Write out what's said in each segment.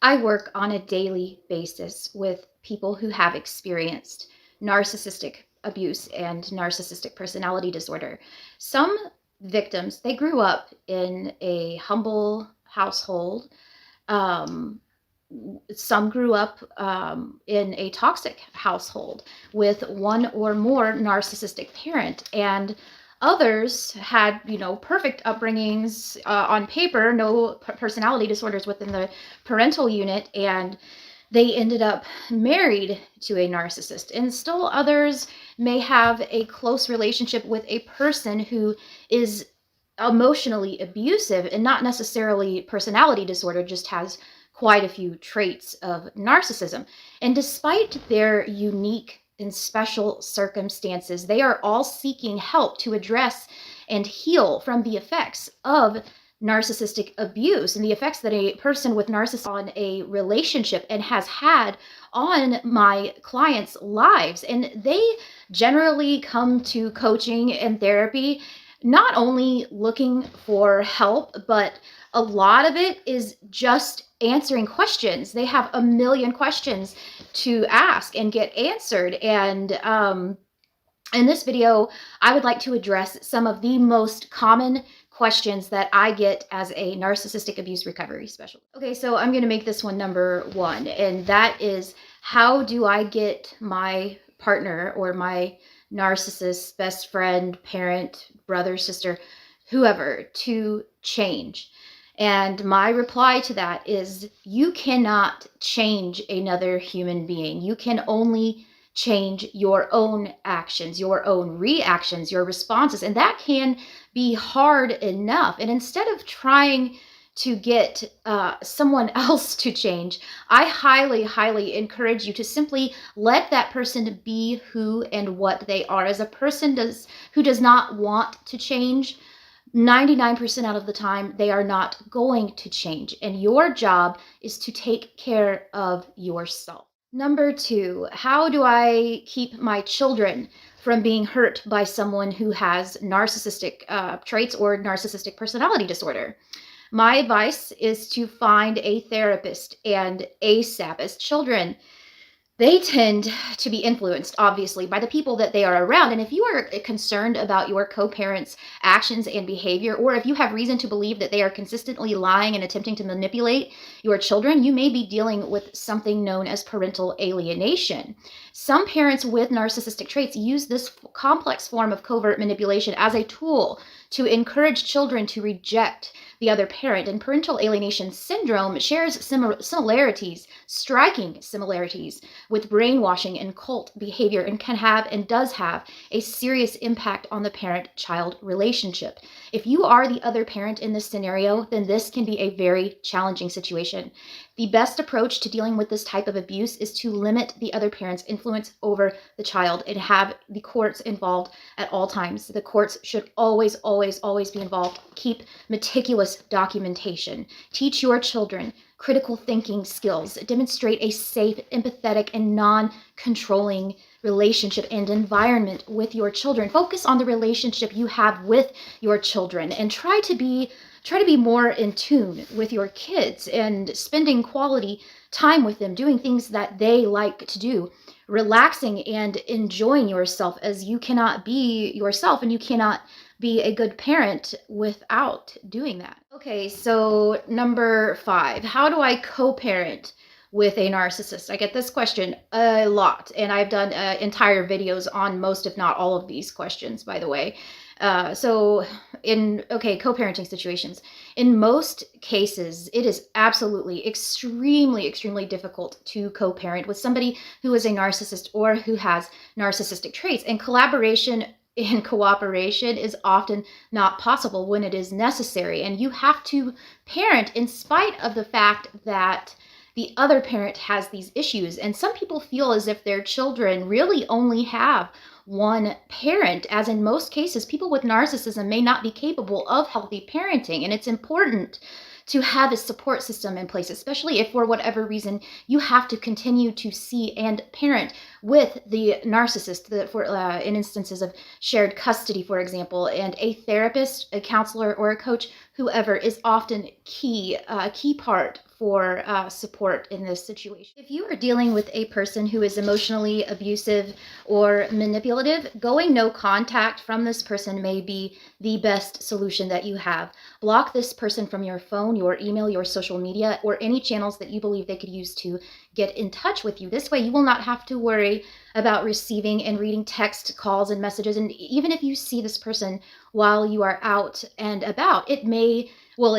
I work on a daily basis with people who have experienced narcissistic abuse and narcissistic personality disorder. Some victims, they grew up in a humble household. Um, some grew up in a toxic household with one or more narcissistic parent, and others had, perfect upbringings on paper, no personality disorders within the parental unit, and they ended up married to a narcissist. And still others may have a close relationship with a person who is emotionally abusive and not necessarily personality disorder, just has quite a few traits of narcissism. And despite their unique and special circumstances, they are all seeking help to address and heal from the effects of narcissistic abuse and the effects that a person with narcissism on a relationship and has had on my clients' lives. And they generally come to coaching and therapy not only looking for help, but a lot of it is just answering questions. They have a million questions to ask and get answered. And in this video, I would like to address some of the most common questions that I get as a narcissistic abuse recovery specialist. Okay, so I'm going to make this one number one, and that is, how do I get my partner or my narcissist, best friend, parent, brother, sister, whoever, to change? And my reply to that is, you cannot change another human being. You can only change your own actions, your own reactions, your responses. And that can be hard enough. And instead of trying to get someone else to change, I highly, highly encourage you to simply let that person be who and what they are. As a person who does not want to change, 99% out of the time, they are not going to change. And your job is to take care of yourself. Number two, how do I keep my children from being hurt by someone who has narcissistic traits or narcissistic personality disorder? My advice is to find a therapist, and ASAP. As children, they tend to be influenced, obviously, by the people that they are around. And if you are concerned about your co-parents' actions and behavior, or if you have reason to believe that they are consistently lying and attempting to manipulate your children, you may be dealing with something known as parental alienation. Some parents with narcissistic traits use this complex form of covert manipulation as a tool to encourage children to reject the other parent. And parental alienation syndrome shares similarities, striking similarities, with brainwashing and cult behavior, and can have and does have a serious impact on the parent-child relationship. If you are the other parent in this scenario, then this can be a very challenging situation. The best approach to dealing with this type of abuse is to limit the other parent's influence over the child and have the courts involved at all times. The courts should always, always, always be involved. Keep meticulous documentation. Teach your children critical thinking skills. Demonstrate a safe, empathetic, and non-controlling relationship and environment with your children. Focus on the relationship you have with your children, and try to be more in tune with your kids and spending quality time with them, doing things that they like to do, relaxing and enjoying yourself, as you cannot be yourself and you cannot be a good parent without doing that. Okay, so number five, how do I co-parent with a narcissist? I get this question a lot, and I've done entire videos on most, if not all, of these questions, by the way. Co-parenting situations. In most cases, it is absolutely extremely, extremely difficult to co-parent with somebody who is a narcissist or who has narcissistic traits. And collaboration and cooperation is often not possible when it is necessary. And you have to parent in spite of the fact that the other parent has these issues. And some people feel as if their children really only have one parent, as in most cases, people with narcissism may not be capable of healthy parenting. And it's important to have a support system in place, especially if for whatever reason you have to continue to see and parent with the narcissist, in instances of shared custody, for example, and a therapist, a counselor, or a coach, whoever, is often a key part for support in this situation. If you are dealing with a person who is emotionally abusive or manipulative, going no contact from this person may be the best solution that you have. Block this person from your phone, your email, your social media, or any channels that you believe they could use to get in touch with you. This way, you will not have to worry about receiving and reading text, calls, and messages. And even if you see this person while you are out and about, it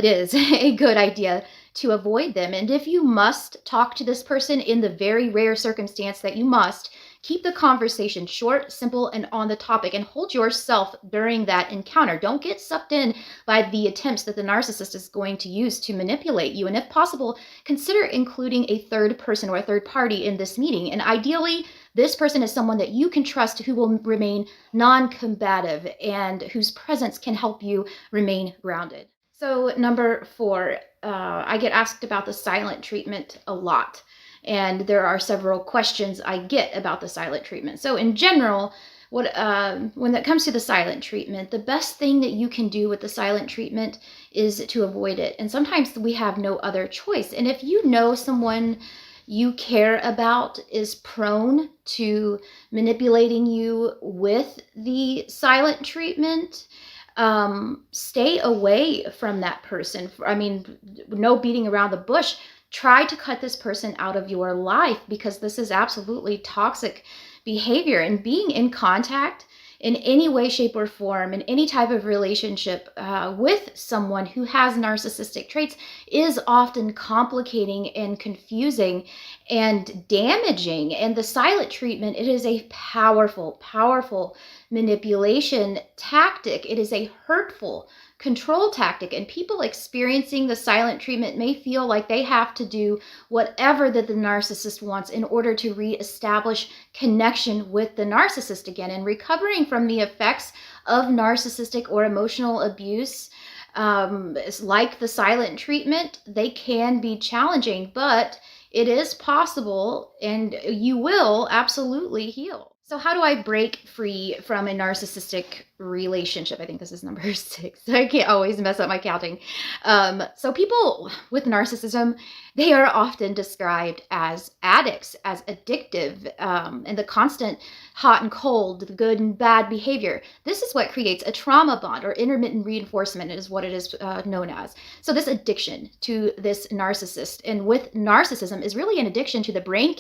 is a good idea to avoid them. And if you must talk to this person, in the very rare circumstance that you must, keep the conversation short, simple, and on the topic, and hold yourself during that encounter. Don't get sucked in by the attempts that the narcissist is going to use to manipulate you. And if possible, consider including a third person or a third party in this meeting. And ideally, this person is someone that you can trust, who will remain non-combative and whose presence can help you remain grounded. So number 4, I get asked about the silent treatment a lot. And there are several questions I get about the silent treatment. So in general, when it comes to the silent treatment, the best thing that you can do with the silent treatment is to avoid it. And sometimes we have no other choice. And if you know someone you care about is prone to manipulating you with the silent treatment, stay away from that person. I mean, no beating around the bush. Try to cut this person out of your life, because this is absolutely toxic behavior. And being in contact in any way, shape, or form, in any type of relationship with someone who has narcissistic traits is often complicating and confusing and damaging. And the silent treatment, it is a powerful, powerful manipulation tactic. It is a hurtful control tactic, and people experiencing the silent treatment may feel like they have to do whatever that the narcissist wants in order to reestablish connection with the narcissist again. And recovering from the effects of narcissistic or emotional abuse, like the silent treatment, they can be challenging, but it is possible, and you will absolutely heal. So how do I break free from a narcissistic relationship? I think this is number 6. I can't always mess up my counting. So people with narcissism, they are often described as addicts, as addictive, and the constant hot and cold, the good and bad behavior. This is what creates a trauma bond, or intermittent reinforcement is what it is known as. So this addiction to this narcissist, and with narcissism, is really an addiction to the brain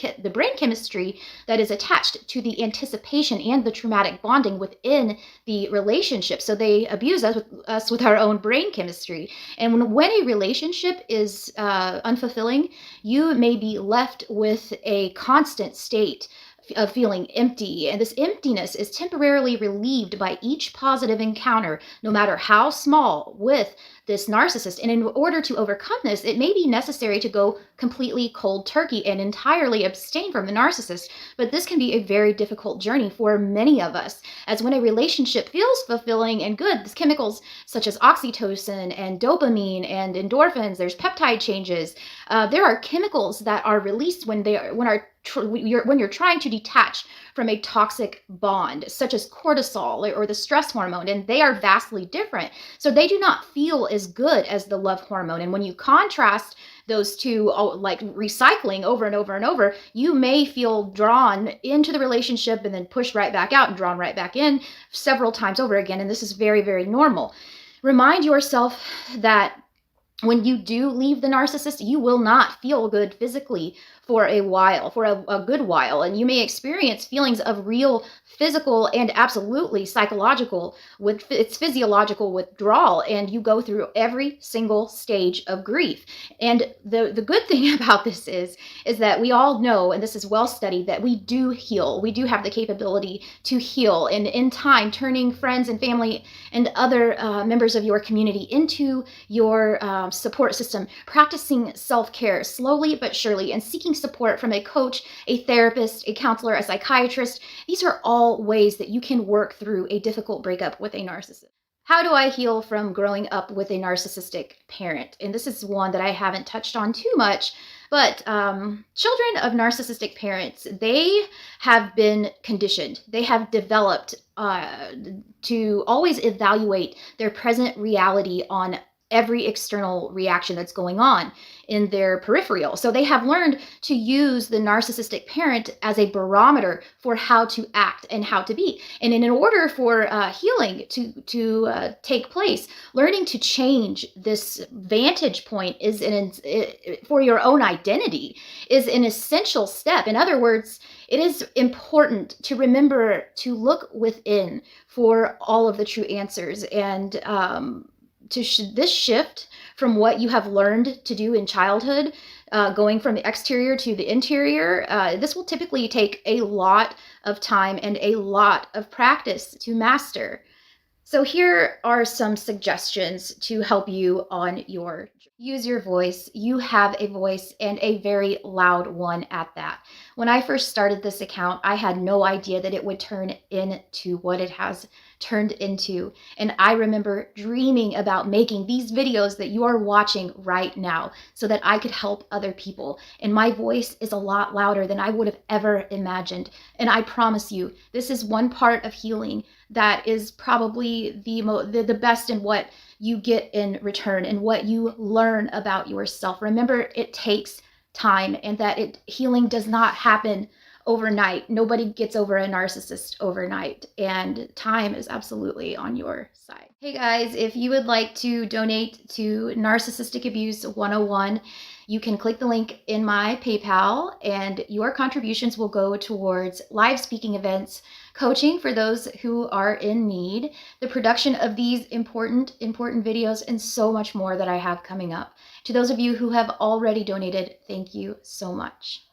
chemistry that is attached to the anticipation and the traumatic bonding within the relationship. So they abuse us with our own brain chemistry. And when a relationship is unfulfilling, you may be left with a constant state of feeling empty. And this emptiness is temporarily relieved by each positive encounter, no matter how small, with this narcissist. And in order to overcome this, it may be necessary to go completely cold turkey and entirely abstain from the narcissist. But this can be a very difficult journey for many of us, as when a relationship feels fulfilling and good, these chemicals such as oxytocin and dopamine and endorphins, there's peptide changes. There are chemicals that are released when you're trying to detach from a toxic bond, such as cortisol or the stress hormone, and they are vastly different. So they do not feel as good as the love hormone. And when you contrast those two, like recycling over and over and over, you may feel drawn into the relationship and then pushed right back out and drawn right back in several times over again. And this is very, very normal. Remind yourself that when you do leave the narcissist, you will not feel good physically for a while, for a good while. And you may experience feelings of real physical and absolutely psychological, it's physiological withdrawal. And you go through every single stage of grief. And the good thing about this is that we all know, and this is well studied, that we do heal. We do have the capability to heal. And in time, turning friends and family and other members of your community into your support system, practicing self-care slowly but surely, and seeking support from a coach, a therapist, a counselor, a psychiatrist. These are all ways that you can work through a difficult breakup with a narcissist. How do I heal from growing up with a narcissistic parent? And this is one that I haven't touched on too much, But children of narcissistic parents, they have been conditioned. They have developed to always evaluate their present reality on every external reaction that's going on in their peripheral. So they have learned to use the narcissistic parent as a barometer for how to act and how to be. And in order for healing to take place, learning to change this vantage point is for your own identity is an essential step. In other words, it is important to remember to look within for all of the true answers, and this shift from what you have learned to do in childhood, going from the exterior to the interior, this will typically take a lot of time and a lot of practice to master. So here are some suggestions to help you on your use your voice. You have a voice, and a very loud one at that. When I first started this account, I had no idea that it would turn into what it has turned into. And I remember dreaming about making these videos that you are watching right now so that I could help other people. And my voice is a lot louder than I would have ever imagined. And I promise you, this is one part of healing that is probably the best in what you get in return and what you learn about yourself. Remember, it takes time, and that healing does not happen overnight. Nobody gets over a narcissist overnight, and time is absolutely on your side. Hey guys, if you would like to donate to Narcissistic Abuse 101, you can click the link in my PayPal, and your contributions will go towards live speaking events, coaching for those who are in need, the production of these important videos, and so much more that I have coming up. To those of you who have already donated, thank you so much.